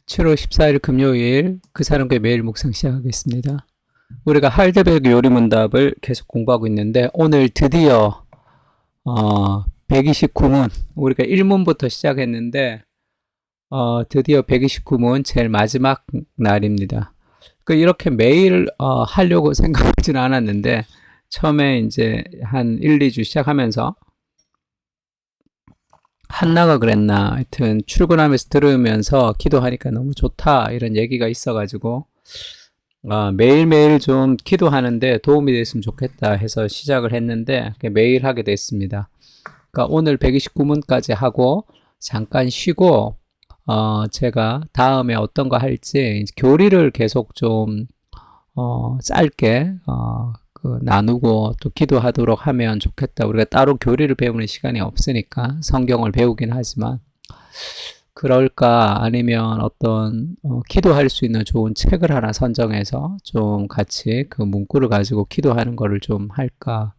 7월 14일 금요일 그 사람과 매일 묵상 시작하겠습니다. 우리가 할데베그 요리문답을 계속 공부하고 있는데 오늘 드디어 129문 우리가 1문부터 시작했는데 드디어 129문 제일 마지막 날입니다. 이렇게 매일 하려고 생각하지는 않았는데 처음에 이제 한 1, 2주 시작하면서 한나가 그랬나 하여튼 출근하면서 들으면서 기도하니까 너무 좋다 이런 얘기가 있어가지고 매일매일 좀 기도하는데 도움이 됐으면 좋겠다 해서 시작을 했는데 매일 하게 됐습니다. 그러니까 오늘 129문까지 하고 잠깐 쉬고 제가 다음에 어떤 거 할지 교리를 계속 좀 짧게 나누고 또 기도하도록 하면 좋겠다. 우리가 따로 교리를 배우는 시간이 없으니까 성경을 배우긴 하지만 그럴까 아니면 어떤 기도할 수 있는 좋은 책을 하나 선정해서 좀 같이 그 문구를 가지고 기도하는 거를 좀 할까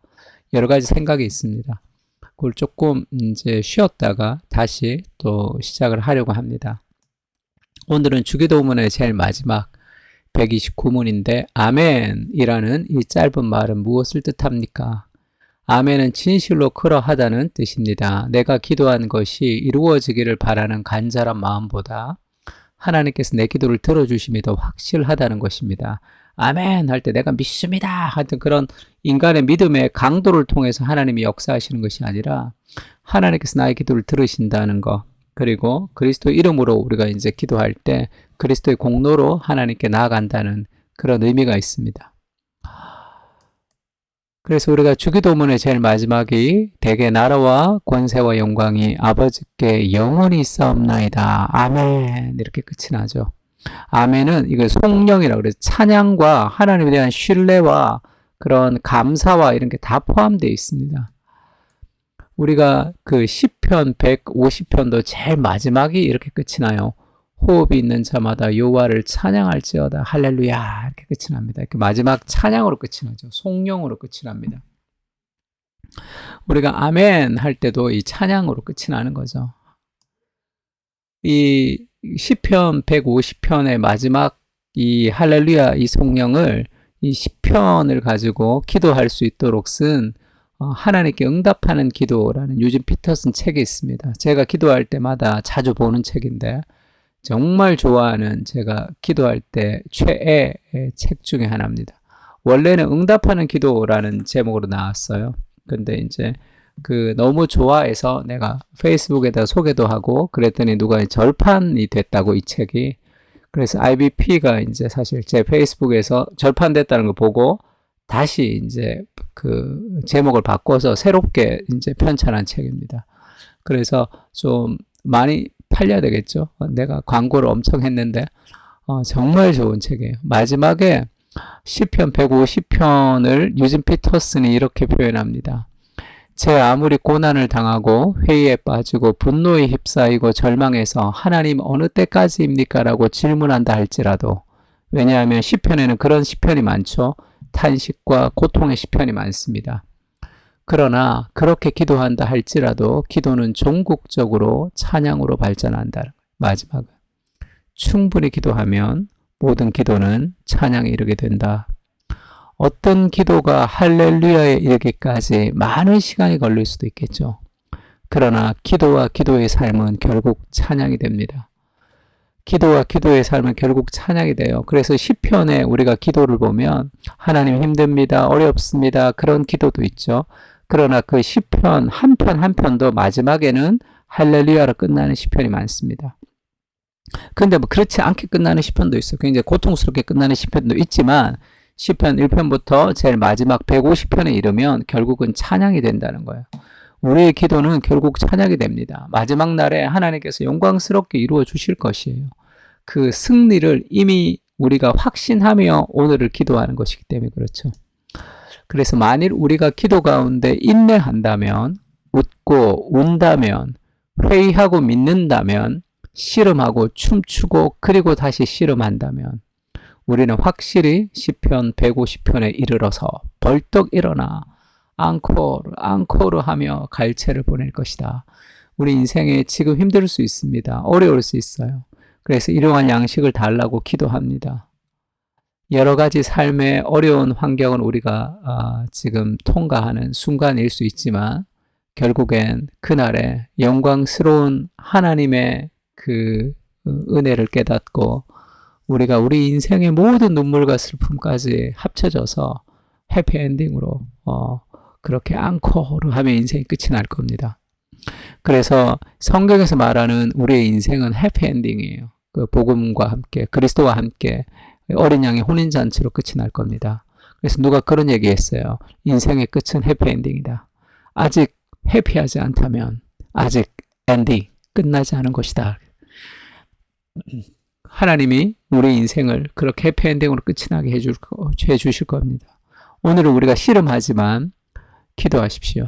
여러 가지 생각이 있습니다. 그걸 조금 이제 쉬었다가 다시 또 시작을 하려고 합니다. 오늘은 주기도문의 제일 마지막 129문인데 아멘이라는 이 짧은 말은 무엇을 뜻합니까? 아멘은 진실로 그러하다는 뜻입니다. 내가 기도한 것이 이루어지기를 바라는 간절한 마음보다 하나님께서 내 기도를 들어주심이 더 확실하다는 것입니다. 아멘 할 때 내가 믿습니다 하여튼 그런 인간의 믿음의 강도를 통해서 하나님이 역사하시는 것이 아니라 하나님께서 나의 기도를 들으신다는 것, 그리고 그리스도 이름으로 우리가 이제 기도할 때 그리스도의 공로로 하나님께 나아간다는 그런 의미가 있습니다. 그래서 우리가 주기도문의 제일 마지막이 대개 나라와 권세와 영광이 아버지께 영원히 있사옵나이다. 아멘 이렇게 끝이 나죠. 아멘은 이거 송영이라고 그래서 찬양과 하나님에 대한 신뢰와 그런 감사와 이런 게 다 포함되어 있습니다. 우리가 그 시편 150편도 제일 마지막이 이렇게 끝이 나요. 호흡이 있는 자마다 여호와를 찬양할지어다 할렐루야 이렇게 끝이 납니다. 이렇게 마지막 찬양으로 끝이 나죠. 송영으로 끝이 납니다. 우리가 아멘 할 때도 이 찬양으로 끝이 나는 거죠. 이 시편 150편의 마지막 이 할렐루야 이 송영을 이 시편을 가지고 기도할 수 있도록 쓴 하나님께 응답하는 기도라는 유진 피터슨 책이 있습니다. 제가 기도할 때마다 자주 보는 책인데 정말 좋아하는 제가 기도할 때 최애의 책 중에 하나입니다. 원래는 응답하는 기도라는 제목으로 나왔어요. 근데 이제 너무 좋아해서 내가 페이스북에다 소개도 하고 그랬더니 누가 절판이 됐다고 이 책이. 그래서 IBP가 이제 사실 제 페이스북에서 절판됐다는 거 보고 다시 이제 그 제목을 바꿔서 새롭게 이제 편찬한 책입니다. 그래서 좀 많이 팔려야 되겠죠. 내가 광고를 엄청 했는데 정말 좋은 책이에요. 마지막에 시편 150편을 유진 피터슨이 이렇게 표현합니다. 제 아무리 고난을 당하고 회의에 빠지고 분노에 휩싸이고 절망해서 하나님 어느 때까지입니까? 라고 질문한다 할지라도, 왜냐하면 시편에는 그런 시편이 많죠. 탄식과 고통의 시편이 많습니다. 그러나 그렇게 기도한다 할지라도 기도는 종국적으로 찬양으로 발전한다. 마지막은 충분히 기도하면 모든 기도는 찬양에 이르게 된다. 어떤 기도가 할렐루야에 이르기까지 많은 시간이 걸릴 수도 있겠죠. 그러나 기도와 기도의 삶은 결국 찬양이 됩니다. 기도와 기도의 삶은 결국 찬양이 돼요. 그래서 시편에 우리가 기도를 보면 하나님 힘듭니다. 어렵습니다. 그런 기도도 있죠. 그러나 그 시편 한 편 한 편도 마지막에는 할렐루야로 끝나는 시편이 많습니다. 근데 뭐 그렇지 않게 끝나는 시편도 있어요. 굉장히 고통스럽게 끝나는 시편도 있지만 시편 1편부터 제일 마지막 150편에 이르면 결국은 찬양이 된다는 거예요. 우리의 기도는 결국 찬양이 됩니다. 마지막 날에 하나님께서 영광스럽게 이루어 주실 것이에요. 그 승리를 이미 우리가 확신하며 오늘을 기도하는 것이기 때문에 그렇죠. 그래서 만일 우리가 기도 가운데 인내한다면, 웃고 운다면, 회의하고 믿는다면, 씨름하고 춤추고 그리고 다시 씨름한다면 우리는 확실히 시편 150편에 이르러서 벌떡 일어나 앙코르 하며 갈채를 보낼 것이다. 우리 인생에 지금 힘들 수 있습니다. 어려울 수 있어요. 그래서 일용할 양식을 달라고 기도합니다. 여러 가지 삶의 어려운 환경을 우리가 지금 통과하는 순간일 수 있지만 결국엔 그날에 영광스러운 하나님의 그 은혜를 깨닫고 우리가 우리 인생의 모든 눈물과 슬픔까지 합쳐져서 해피엔딩으로 그렇게 앙코르 하면 인생이 끝이 날 겁니다. 그래서 성경에서 말하는 우리의 인생은 해피엔딩이에요. 그 복음과 함께 그리스도와 함께 어린 양의 혼인잔치로 끝이 날 겁니다. 그래서 누가 그런 얘기했어요. 인생의 끝은 해피엔딩이다. 아직 해피하지 않다면 아직 엔딩 끝나지 않은 것이다. 하나님이 우리 인생을 그렇게 해피엔딩으로 끝이 나게 해주실 겁니다. 오늘은 우리가 씨름하지만 기도하십시오.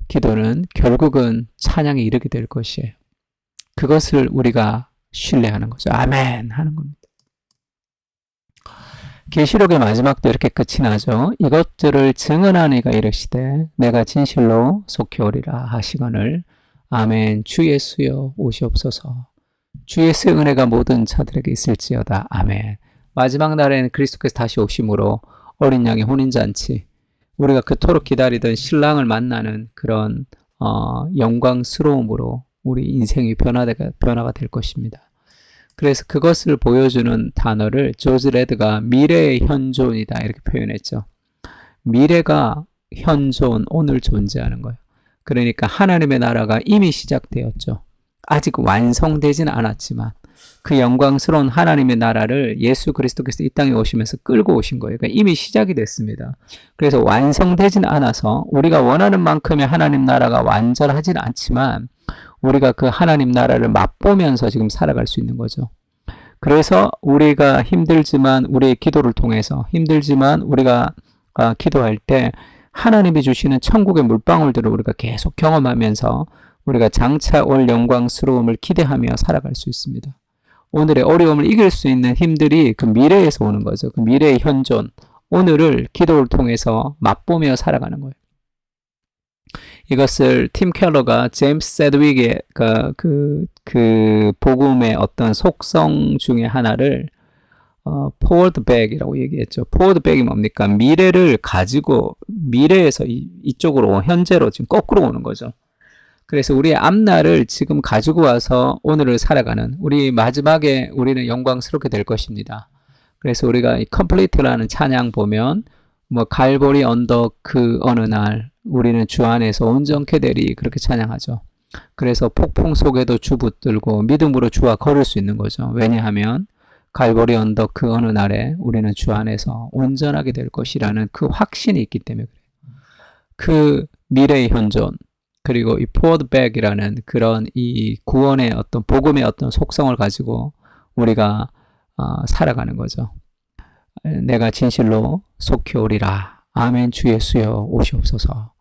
기도는 결국은 찬양에 이르게 될 것이에요. 그것을 우리가 신뢰하는 거죠. 아멘 하는 겁니다. 계시록의 마지막도 이렇게 끝이 나죠. 이것들을 증언한 이가 이르시되 내가 진실로 속히 오리라 하시거늘 아멘. 주 예수여 오시옵소서. 주 예수의 은혜가 모든 자들에게 있을지어다. 아멘. 마지막 날에는 그리스도께서 다시 오심으로 어린 양의 혼인잔치, 우리가 그토록 기다리던 신랑을 만나는 그런 영광스러움으로 우리 인생이 변화가 될 것입니다. 그래서 그것을 보여주는 단어를 조지 레드가 미래의 현존이다 이렇게 표현했죠. 미래가 현존, 오늘 존재하는 거예요. 그러니까 하나님의 나라가 이미 시작되었죠. 아직 완성되지는 않았지만 그 영광스러운 하나님의 나라를 예수 그리스도께서 이 땅에 오시면서 끌고 오신 거예요. 그러니까 이미 시작이 됐습니다. 그래서 완성되지는 않아서 우리가 원하는 만큼의 하나님 나라가 완전하지는 않지만 우리가 그 하나님 나라를 맛보면서 지금 살아갈 수 있는 거죠. 그래서 우리가 힘들지만 우리의 기도를 통해서 힘들지만 우리가 기도할 때 하나님이 주시는 천국의 물방울들을 우리가 계속 경험하면서 우리가 장차 올 영광스러움을 기대하며 살아갈 수 있습니다. 오늘의 어려움을 이길 수 있는 힘들이 그 미래에서 오는 거죠. 그 미래의 현존, 오늘을 기도를 통해서 맛보며 살아가는 거예요. 이것을 팀 켈러가 제임스 세드윅의 그 복음의 어떤 속성 중에 하나를 forward back이라고 얘기했죠. forward back이 뭡니까? 미래를 가지고 미래에서 이쪽으로 현재로 지금 거꾸로 오는 거죠. 그래서 우리의 앞날을 지금 가지고 와서 오늘을 살아가는 우리 마지막에 우리는 영광스럽게 될 것입니다. 그래서 우리가 이 컴플리트라는 찬양 보면 뭐 갈보리 언덕 그 어느 날 우리는 주 안에서 온전케 되리 그렇게 찬양하죠. 그래서 폭풍 속에도 주 붙들고 믿음으로 주와 걸을 수 있는 거죠. 왜냐하면 갈보리 언덕 그 어느 날에 우리는 주 안에서 온전하게 될 것이라는 그 확신이 있기 때문에 그래요. 그 미래의 현존 그리고 이 forward back이라는 그런 이 구원의 어떤 복음의 어떤 속성을 가지고 우리가 살아가는 거죠. 내가 진실로 속히 오리라. 아멘. 주 예수여 오시옵소서.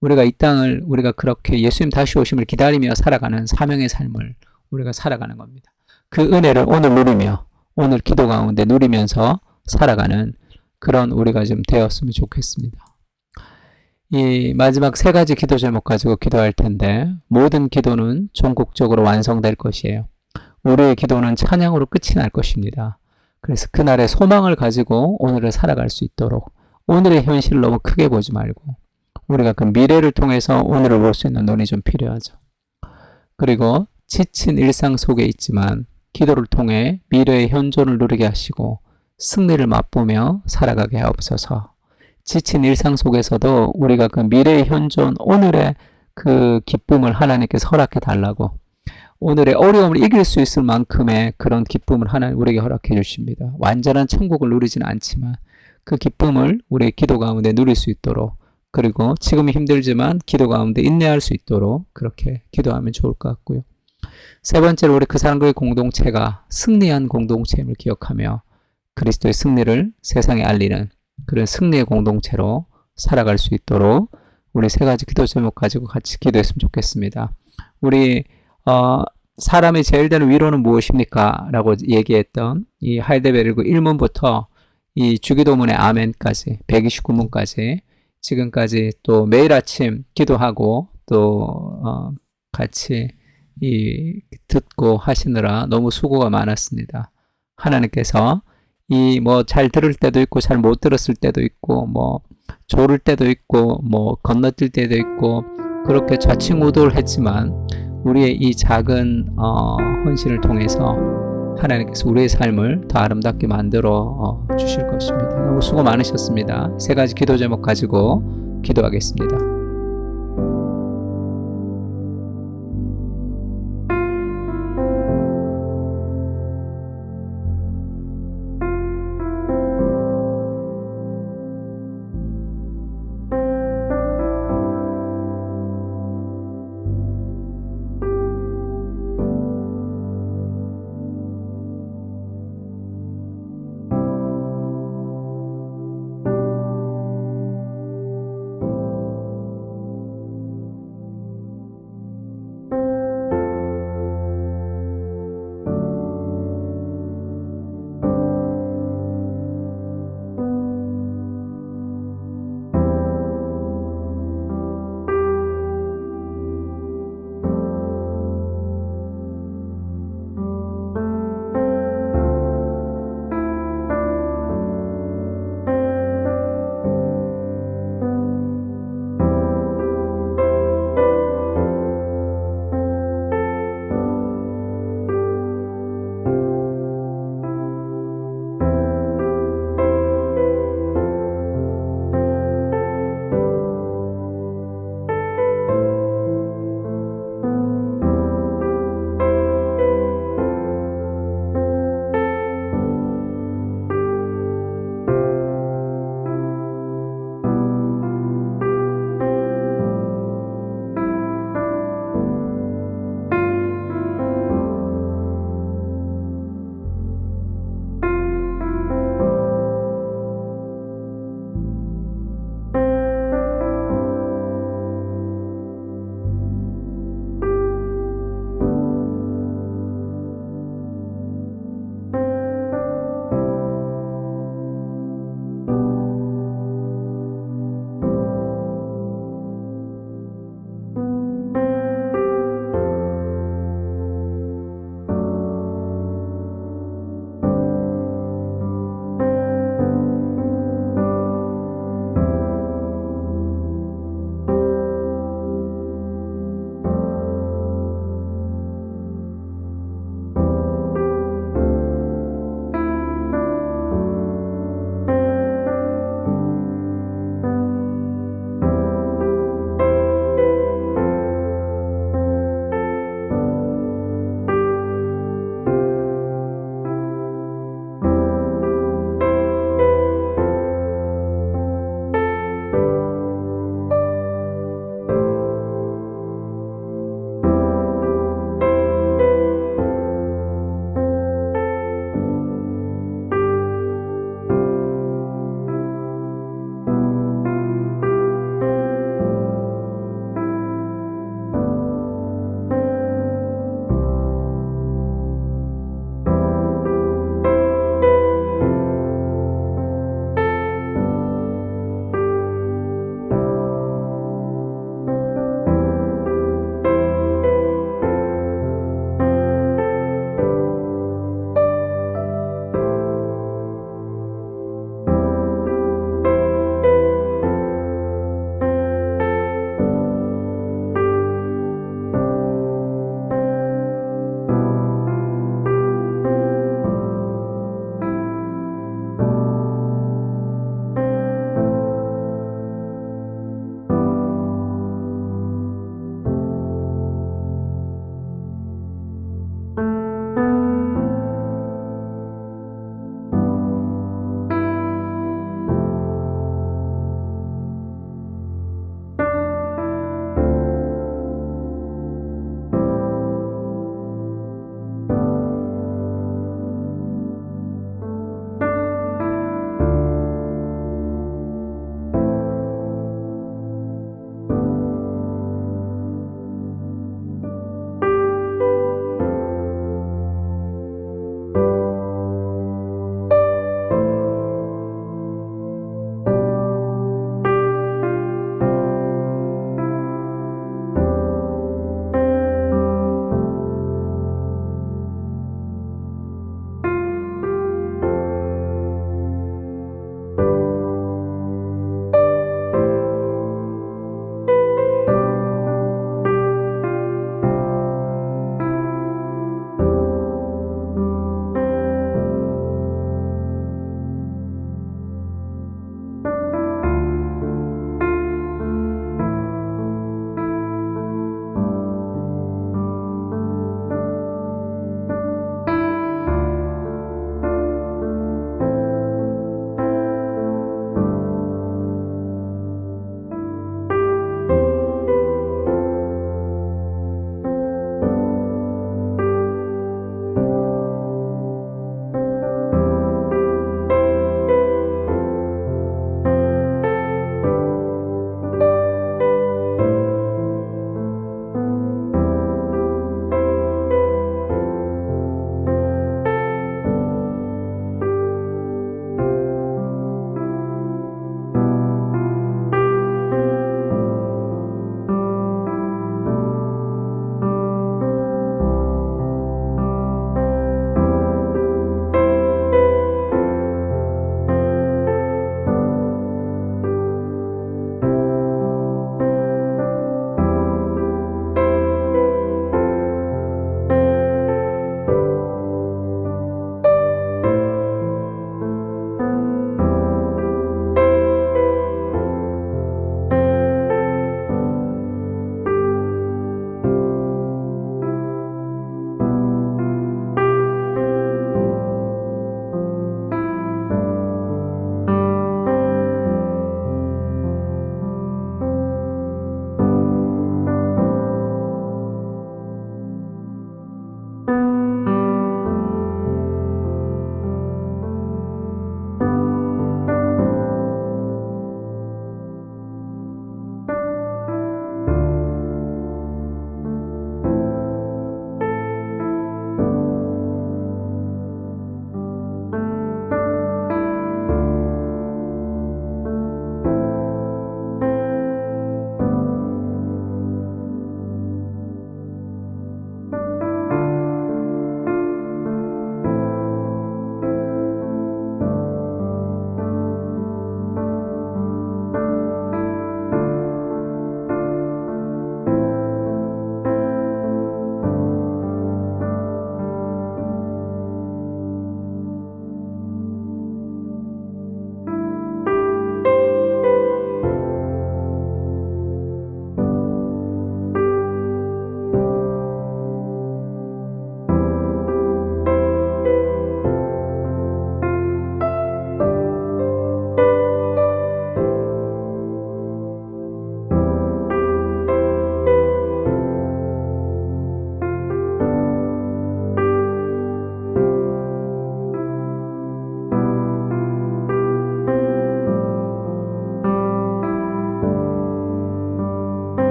우리가 이 땅을 우리가 그렇게 예수님 다시 오심을 기다리며 살아가는 사명의 삶을 우리가 살아가는 겁니다. 그 은혜를 오늘 누리며 오늘 기도 가운데 누리면서 살아가는 그런 우리가 좀 되었으면 좋겠습니다. 이 마지막 세 가지 기도 제목 가지고 기도할 텐데 모든 기도는 종국적으로 완성될 것이에요. 우리의 기도는 찬양으로 끝이 날 것입니다. 그래서 그날의 소망을 가지고 오늘을 살아갈 수 있도록 오늘의 현실을 너무 크게 보지 말고 우리가 그 미래를 통해서 오늘을 볼 수 있는 눈이 좀 필요하죠. 그리고 지친 일상 속에 있지만 기도를 통해 미래의 현존을 누리게 하시고 승리를 맛보며 살아가게 하옵소서. 지친 일상 속에서도 우리가 그 미래의 현존, 오늘의 그 기쁨을 하나님께서 허락해 달라고 오늘의 어려움을 이길 수 있을 만큼의 그런 기쁨을 하나님 우리에게 허락해 주십니다. 완전한 천국을 누리지는 않지만 그 기쁨을 우리의 기도 가운데 누릴 수 있도록 그리고 지금은 힘들지만 기도 가운데 인내할 수 있도록 그렇게 기도하면 좋을 것 같고요. 세 번째로 우리 그 사람들의 공동체가 승리한 공동체임을 기억하며 그리스도의 승리를 세상에 알리는 그런 승리의 공동체로 살아갈 수 있도록 우리 세 가지 기도 제목 가지고 같이 기도했으면 좋겠습니다. 우리 사람이 제일 되는 위로는 무엇입니까? 라고 얘기했던 이 하이델베르크 1문부터 이 주기도문의 아멘까지 129문까지 지금까지 또 매일 아침 기도하고 또 같이 듣고 하시느라 너무 수고가 많았습니다. 하나님께서 잘 들을 때도 있고 잘 못 들었을 때도 있고 조를 때도 있고 건너뛸 때도 있고 그렇게 좌충우돌 했지만 우리의 이 작은 헌신을 통해서 하나님께서 우리의 삶을 더 아름답게 만들어 주실 것입니다. 너무 수고 많으셨습니다. 세 가지 기도 제목 가지고 기도하겠습니다.